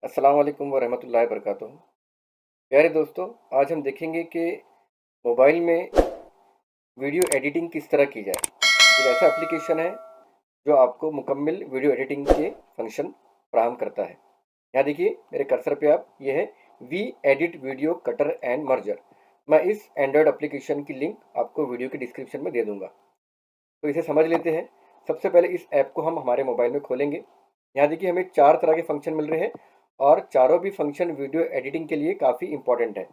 अस्सलाम वालेकुम वरहमतुल्लाहि वबरकातुहू। प्यारे दोस्तों, आज हम देखेंगे कि मोबाइल में वीडियो एडिटिंग किस तरह की जाए। एक ऐसा एप्लीकेशन है जो आपको मुकम्मल वीडियो एडिटिंग के फंक्शन फराहम करता है। यहाँ देखिए मेरे कर्सर पे आप, ये है V edit video cutter and merger. मैं इस एंड्रॉयड एप्लीकेशन की लिंक आपको वीडियो के डिस्क्रिप्शन में दे दूंगा, तो इसे समझ लेते हैं। सबसे पहले इस ऐप को हम हमारे मोबाइल में खोलेंगे। यहाँ देखिए हमें चार तरह के फंक्शन मिल रहे हैं और चारों भी फंक्शन वीडियो एडिटिंग के लिए काफ़ी इंपॉर्टेंट है।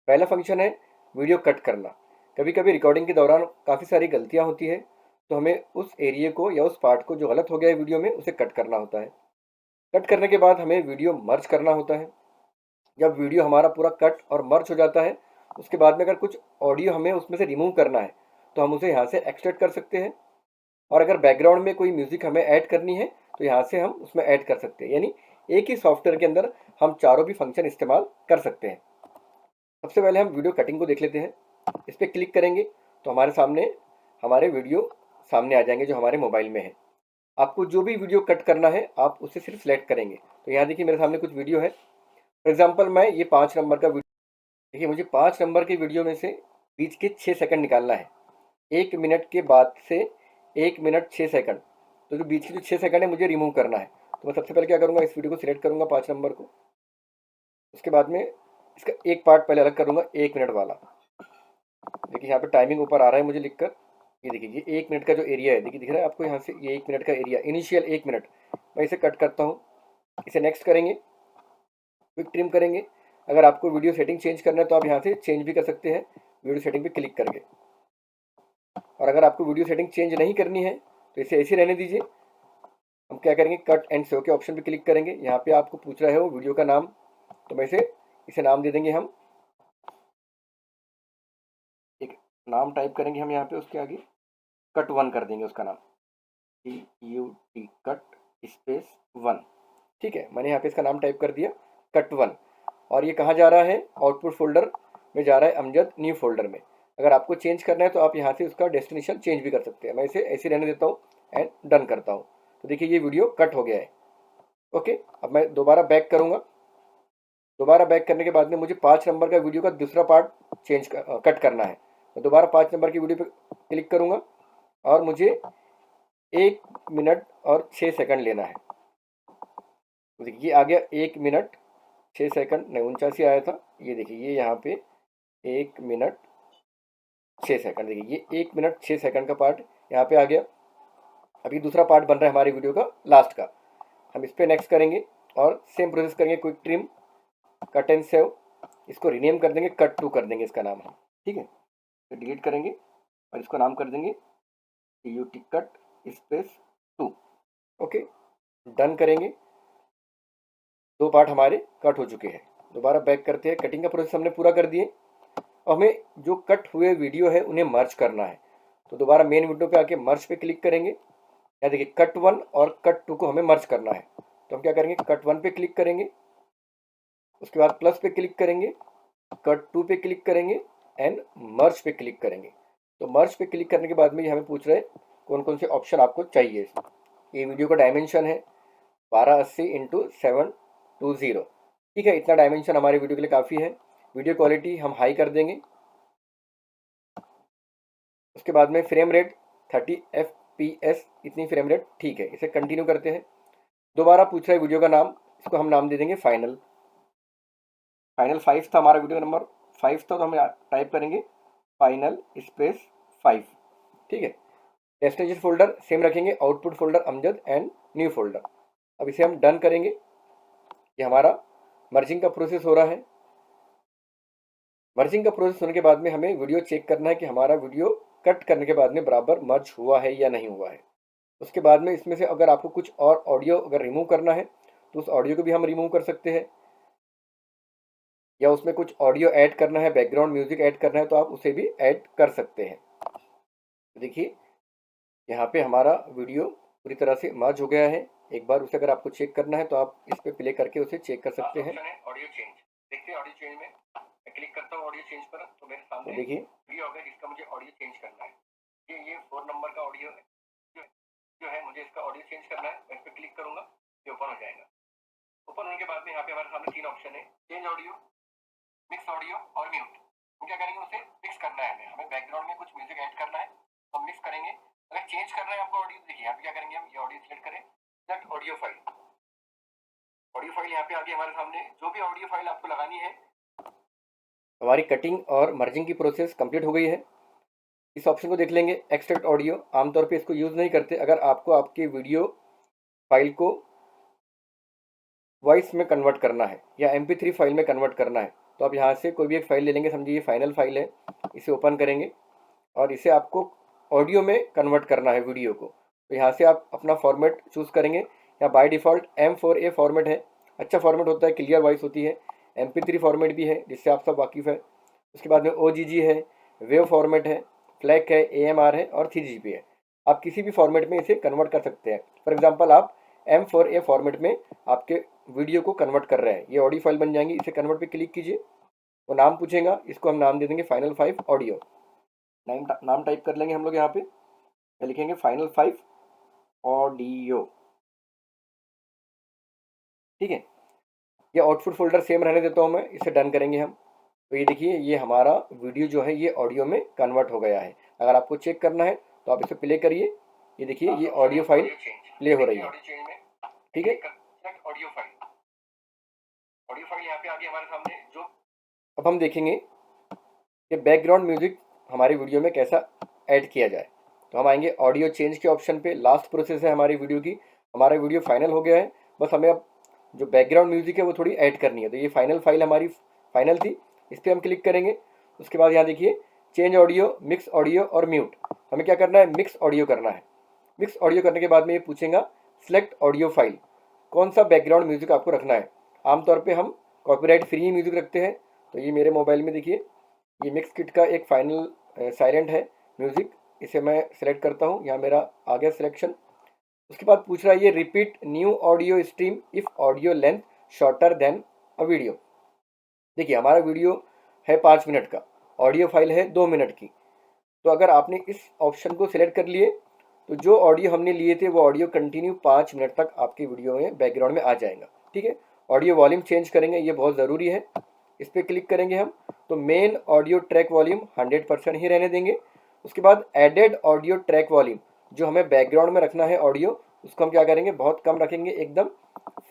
पहला फंक्शन है वीडियो कट करना। कभी कभी रिकॉर्डिंग के दौरान काफ़ी सारी गलतियाँ होती है, तो हमें उस एरिए को या उस पार्ट को जो गलत हो गया है वीडियो में, उसे कट करना होता है। कट करने के बाद हमें वीडियो मर्ज करना होता है। जब वीडियो हमारा पूरा कट और मर्ज हो जाता है, उसके बाद में अगर कुछ ऑडियो हमें उसमें से रिमूव करना है, तो हम उसे यहाँ से एक्सट्रैक्ट कर सकते हैं। और अगर बैकग्राउंड में कोई म्यूज़िक हमें ऐड करनी है, तो यहाँ से हम उसमें ऐड कर सकते हैं। यानी एक ही सॉफ्टवेयर के अंदर हम चारों भी फंक्शन इस्तेमाल कर सकते हैं। सबसे पहले हम वीडियो कटिंग को देख लेते हैं। इस पर क्लिक करेंगे तो हमारे सामने हमारे वीडियो सामने आ जाएंगे जो हमारे मोबाइल में है। आपको जो भी वीडियो कट करना है आप उसे सिर्फ सेलेक्ट करेंगे। तो यहाँ देखिए मेरे सामने कुछ वीडियो है। फॉर एग्जाम्पल मैं ये 5 नंबर का वीडियो, देखिए मुझे 5 नंबर के वीडियो में से बीच के 6 सेकंड निकालना है। 1 मिनट के बाद से 1 मिनट 6 सेकंड, तो जो बीच के जो 6 सेकंड है मुझे रिमूव करना है। तो मैं सबसे पहले क्या करूँगा, इस वीडियो को सिलेक्ट करूँगा 5 नंबर को। उसके बाद में इसका एक पार्ट पहले अलग करूँगा, 1 मिनट वाला। देखिए यहाँ पे टाइमिंग ऊपर आ रहा है मुझे लिखकर। ये देखिए ये 1 मिनट का जो एरिया है, देखिए दिख रहा है आपको यहाँ से, ये 1 मिनट का एरिया, इनिशियल 1 मिनट। मैं इसे कट करता हूँ। इसे नेक्स्ट करेंगे, क्विक ट्रिम करेंगे। अगर आपको वीडियो सेटिंग चेंज करना है तो आप यहाँ से चेंज भी कर सकते हैं वीडियो सेटिंग पे क्लिक करके। और अगर आपको वीडियो सेटिंग चेंज नहीं करनी है तो इसे ऐसे रहने दीजिए। हम क्या करेंगे, कट एंड सेव के ऑप्शन पे क्लिक करेंगे। यहाँ पे आपको पूछ रहा है वो वीडियो का नाम, तो मैं इसे नाम दे देंगे हम, एक नाम टाइप करेंगे हम यहाँ पे, उसके आगे कट 1 कर देंगे उसका नाम, TUT कट स्पेस 1। ठीक है, मैंने यहाँ पे इसका नाम टाइप कर दिया, कट 1। और ये कहाँ जा रहा है, आउटपुट फोल्डर में जा रहा है, अमजद न्यू फोल्डर में। अगर आपको चेंज करना है तो आप यहाँ से उसका डेस्टिनेशन चेंज भी कर सकते हैं। मैं इसे ऐसे रहने देता हूँ एंड डन करता हूँ। तो देखिए ये वीडियो कट हो गया है। ओके, अब मैं दोबारा बैक करूँगा। दोबारा बैक करने के बाद में मुझे 5 नंबर का वीडियो का दूसरा पार्ट कट करना है। मैं दोबारा 5 नंबर की वीडियो पे क्लिक करूँगा और मुझे 1 मिनट और 6 सेकंड लेना है। तो देखिए आ गया 1 मिनट 6 सेकंड, नहीं 89 आया था। ये देखिए ये यहाँ पे 1 मिनट 6 सेकंड, देखिए ये 1 मिनट 6 सेकंड का पार्ट यहाँ पे आ गया। अभी दूसरा पार्ट बन रहा है हमारी वीडियो का लास्ट का। हम इस पर नेक्स्ट करेंगे और सेम प्रोसेस करेंगे, quick trim, cut and save. इसको रीनेम कर देंगे, कट 2 कर देंगे इसका नाम हम। ठीक है, तो डिलीट करेंगे और इसको नाम कर देंगे TUT cut space 2। Okay, done करेंगे। दो पार्ट हमारे कट हो चुके हैं। दोबारा बैक करते हैं, कटिंग का प्रोसेस हमने पूरा कर दिए। अब हमें जो कट हुए वीडियो है उन्हें मर्ज करना है। तो दोबारा मेन विंडो पे आके मर्ज पे क्लिक करेंगे। यहाँ देखिए कट 1 और कट 2 को हमें मर्ज करना है। तो हम क्या करेंगे, कट 1 पे क्लिक करेंगे, उसके बाद प्लस पे क्लिक करेंगे, कट 2 पे क्लिक करेंगे एंड मर्ज पे क्लिक करेंगे। तो मर्ज पे क्लिक करने के बाद में ये हमें पूछ रहे हैं कौन कौन से ऑप्शन आपको चाहिए इसमें। ये वीडियो का डायमेंशन है 1280x720। ठीक है, इतना डायमेंशन हमारे वीडियो के लिए काफ़ी है। वीडियो क्वालिटी हम हाई कर देंगे। उसके बाद में फ्रेम रेट 30 FPS, इतनी फ्रेम रेट ठीक है। इसे कंटिन्यू करते हैं। दोबारा पूछ रहा है वीडियो का नाम, इसको हम नाम दे देंगे फाइनल। फाइनल 5 था हमारा, वीडियो नंबर 5 था, तो हम टाइप करेंगे फाइनल स्पेस 5। ठीक है, डेस्टिनेशन फोल्डर सेम रखेंगे, output folder Amjad and new folder. अब इसे हम डन करेंगे। ये हमारा मर्जिंग का प्रोसेस हो रहा है। मर्जिंग का प्रोसेस होने के बाद में हमें वीडियो चेक करना है कि हमारा वीडियो कट करने के बाद में बराबर मर्ज हुआ है या नहीं हुआ है। उसके बाद में इसमें से अगर आपको कुछ और ऑडियो अगर रिमूव करना है तो उस ऑडियो को भी हम रिमूव कर सकते हैं, या उसमें कुछ ऑडियो ऐड करना है, बैकग्राउंड म्यूजिक ऐड करना है, तो आप उसे भी ऐड कर सकते हैं। देखिए यहाँ पे हमारा वीडियो पूरी तरह से मर्ज हो गया है। एक बार उसे अगर आपको चेक करना है तो आप इस पे प्ले करके उसे चेक कर सकते हैं। ऑडियो चेंज, देखते हैं ऑडियो चेंज में मैं क्लिक करता हूँ ऑडियो चेंज पर, तो मेरे सामने तो देखिए वीडियो होगा जिसका मुझे ऑडियो चेंज करना है। ये 4 नंबर का ऑडियो है, जो है मुझे इसका ऑडियो चेंज करना है। मैं इस पर क्लिक करूंगा, ये ओपन हो जाएगा। ओपन होने के बाद में यहाँ पे हमारे सामने 3 ऑप्शन है, चेंज ऑडियो, मिक्स ऑडियो और म्यूट। हम क्या करेंगे, उसे मिक्स करना है, हमें बैकग्राउंड में कुछ म्यूजिक ऐड करना है तो हम मिक्स करेंगे। अगर चेंज करना है आपको ऑडियो, देखिए यहाँ पे क्या करेंगे, हम ये ऑडियो सिलेक्ट करें, select audio file. Audio file यहाँ पे आ गई हमारे सामने। जो भी ऑडियो फाइल आपको लगानी है, हमारी कटिंग और मर्जिंग की प्रोसेस कंप्लीट हो गई है। इस ऑप्शन को देख लेंगे, एक्सट्रैक्ट ऑडियो। आमतौर पे इसको यूज़ नहीं करते। अगर आपको आपके वीडियो फाइल को वॉइस में कन्वर्ट करना है या MP3 फाइल में कन्वर्ट करना है तो आप यहाँ से कोई भी एक फ़ाइल ले लेंगे। समझिए ये फाइनल फाइल है, इसे ओपन करेंगे और इसे आपको ऑडियो में कन्वर्ट करना है वीडियो को। तो यहाँ से आप अपना फॉर्मेट चूज़ करेंगे। यहाँ बाय डिफ़ॉल्ट M4A फॉर्मेट है, अच्छा फॉर्मेट होता है, क्लियर वॉइस होती है। MP3 फॉर्मेट भी है जिससे आप सब वाकिफ़ है। उसके बाद में OGG है, वेव फॉर्मेट है, FLAC है, AMR है और 3GP है। आप किसी भी फॉर्मेट में इसे कन्वर्ट कर सकते हैं। फॉर एग्जांपल आप M4A फॉर्मेट में आपके वीडियो को कन्वर्ट कर रहे हैं, ये ऑडियो फाइल बन जाएंगी। इसे कन्वर्ट पे क्लिक कीजिए, वो नाम पूछेगा, इसको हम नाम दे देंगे फाइनल 5 ऑडियो। नाम टाइप कर लेंगे हम लोग यहाँ पे, लिखेंगे फाइनल 5 ऑडियो। ठीक है, ये आउटपुट फोल्डर सेम रहने देता हूँ मैं, इसे डन करेंगे हम। तो ये देखिए, ये हमारा वीडियो जो है ये ऑडियो में कन्वर्ट हो गया है। अगर आपको चेक करना है तो आप इसे प्ले करिए, ये देखिए ये ऑडियो फाइल प्ले हो रही है। ठीक है, ऑडियो फाइल, ऑडियो फाइल यहाँ पे आ गई हमारे सामने। जो अब हम देखेंगे कि बैकग्राउंड म्यूजिक हमारी वीडियो में कैसा ऐड किया जाए। तो हम आएंगे ऑडियो चेंज के ऑप्शन पे। लास्ट प्रोसेस है हमारी वीडियो की, हमारा वीडियो फाइनल हो गया है, बस हमें अब जो बैकग्राउंड म्यूजिक है वो थोड़ी ऐड करनी है। तो ये फाइनल फाइल हमारी फाइनल थी, इस पर हम क्लिक करेंगे। उसके बाद यहाँ देखिए चेंज ऑडियो, मिक्स ऑडियो और म्यूट। हमें क्या करना है, मिक्स ऑडियो करना है। मिक्स ऑडियो करने के बाद में ये पूछेगा सिलेक्ट ऑडियो फाइल, कौन सा बैकग्राउंड म्यूजिक आपको रखना है। आमतौर पे हम कॉपीराइट फ्री म्यूजिक रखते हैं। तो ये मेरे मोबाइल में देखिए ये मिक्स किट का एक फाइनल साइलेंट है म्यूज़िक, इसे मैं सिलेक्ट करता हूँ। यहाँ मेरा आ गया सिलेक्शन। उसके बाद पूछ रहा है ये repeat new audio stream if audio length shorter than a video. देखिए हमारा वीडियो है 5 मिनट का, ऑडियो फाइल है 2 मिनट की। तो अगर आपने इस ऑप्शन को सिलेक्ट कर लिए तो जो ऑडियो हमने लिए थे वो ऑडियो कंटिन्यू 5 मिनट तक आपकी वीडियो में बैकग्राउंड में आ जाएगा। ठीक है, ऑडियो वॉल्यूम चेंज करेंगे, ये बहुत ज़रूरी है। इस पर क्लिक करेंगे हम तो मेन ऑडियो ट्रैक वॉल्यूम 100% ही रहने देंगे। उसके बाद एडेड ऑडियो ट्रैक वॉल्यूम, जो हमें बैकग्राउंड में रखना है ऑडियो, उसको हम क्या करेंगे, बहुत कम रखेंगे, एकदम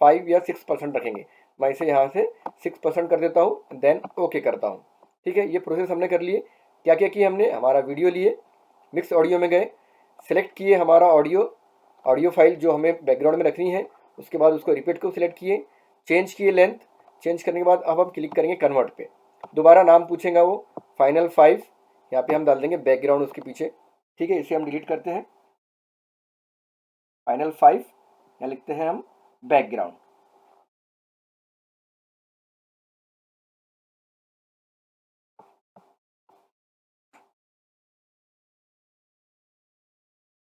5 या 6% रखेंगे। मैं इसे यहाँ से 6% कर देता हूँ, देन ओके करता हूँ। ठीक है, ये प्रोसेस हमने कर लिए। क्या क्या किए हमने, हमारा वीडियो लिए, मिक्स ऑडियो में गए, सिलेक्ट किए हमारा ऑडियो फाइल जो हमें बैकग्राउंड में रखनी है। उसके बाद उसको रिपीट को सिलेक्ट किए, चेंज किए लेंथ। चेंज करने के बाद अब हम क्लिक करेंगे कन्वर्ट पे। दोबारा नाम पूछेगा वो फाइनल 5, यहाँ पे हम डाल देंगे बैकग्राउंड उसके पीछे। ठीक है, इसे हम डिलीट करते हैं, फाइनल 5 यहाँ लिखते हैं हम बैकग्राउंड।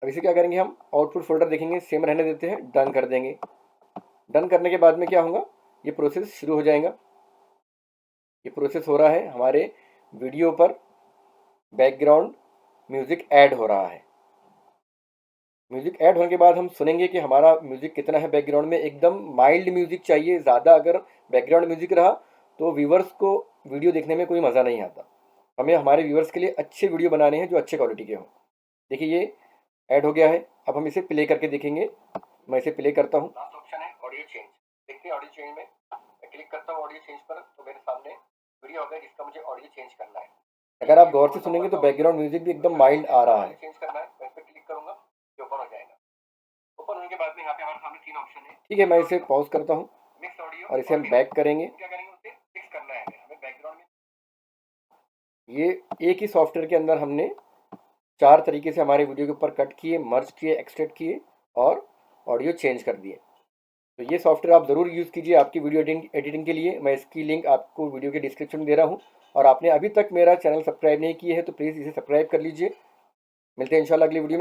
अब इसे क्या करेंगे, हम आउटपुट फोल्डर देखेंगे, सेम रहने देते हैं, डन कर देंगे। डन करने के बाद में क्या होगा, ये प्रोसेस शुरू हो जाएगा। ये प्रोसेस हो रहा है, हमारे वीडियो पर बैकग्राउंड म्यूज़िक ऐड हो रहा है। म्यूज़िक ऐड होने के बाद हम सुनेंगे कि हमारा म्यूज़िक कितना है बैकग्राउंड में। एकदम माइल्ड म्यूज़िक चाहिए, ज़्यादा अगर बैकग्राउंड म्यूज़िक रहा तो व्यूवर्स को वीडियो देखने में कोई मज़ा नहीं आता। हमें हमारे व्यूवर्स के लिए अच्छे वीडियो बनाने हैं जो अच्छे क्वालिटी के हों। देखिए ये ऐड हो गया है, अब हम इसे प्ले करके देखेंगे। मैं इसे प्ले करता हूँ। लास्ट ऑप्शन है ऑडियो चेंज। देखते हैं ऑडियो चेंज में मैं क्लिक करता हूँ ऑडियो चेंज पर, तो मेरे सामने वीडियो होगा जिसका मुझे ऑडियो चेंज करना है। अगर आप गौर से सुनेंगे तो बैकग्राउंड म्यूजिक भी एकदम माइल्ड आ रहा है। चेंज करना है, मैं इस पर क्लिक करूंगा, ये ओपन हो जाएगा। ओपन होने के बाद में यहाँ पे हमारे सामने 3 ऑप्शन है। ठीक है, मैं इसे पॉज करता हूँ, मिक्स ऑडियो, और इसे हम बैक करेंगे। क्या करेंगे, उसे फिक्स करना है हमें बैकग्राउंड में। ये एक ही सॉफ्टवेयर के अंदर हमने 4 तरीके से हमारे वीडियो के ऊपर कट किए, मर्ज किए, एक्सट्रैक्ट किए और ऑडियो चेंज कर दिए। तो ये सॉफ्टवेयर आप ज़रूर यूज़ कीजिए आपकी वीडियो एडिटिंग के लिए। मैं इसकी लिंक आपको वीडियो के डिस्क्रिप्शन में दे रहा हूँ। और आपने अभी तक मेरा चैनल सब्सक्राइब नहीं किया है तो प्लीज़ इसे सब्सक्राइब कर लीजिए। मिलते हैं इंशाल्लाह अगली वीडियो में।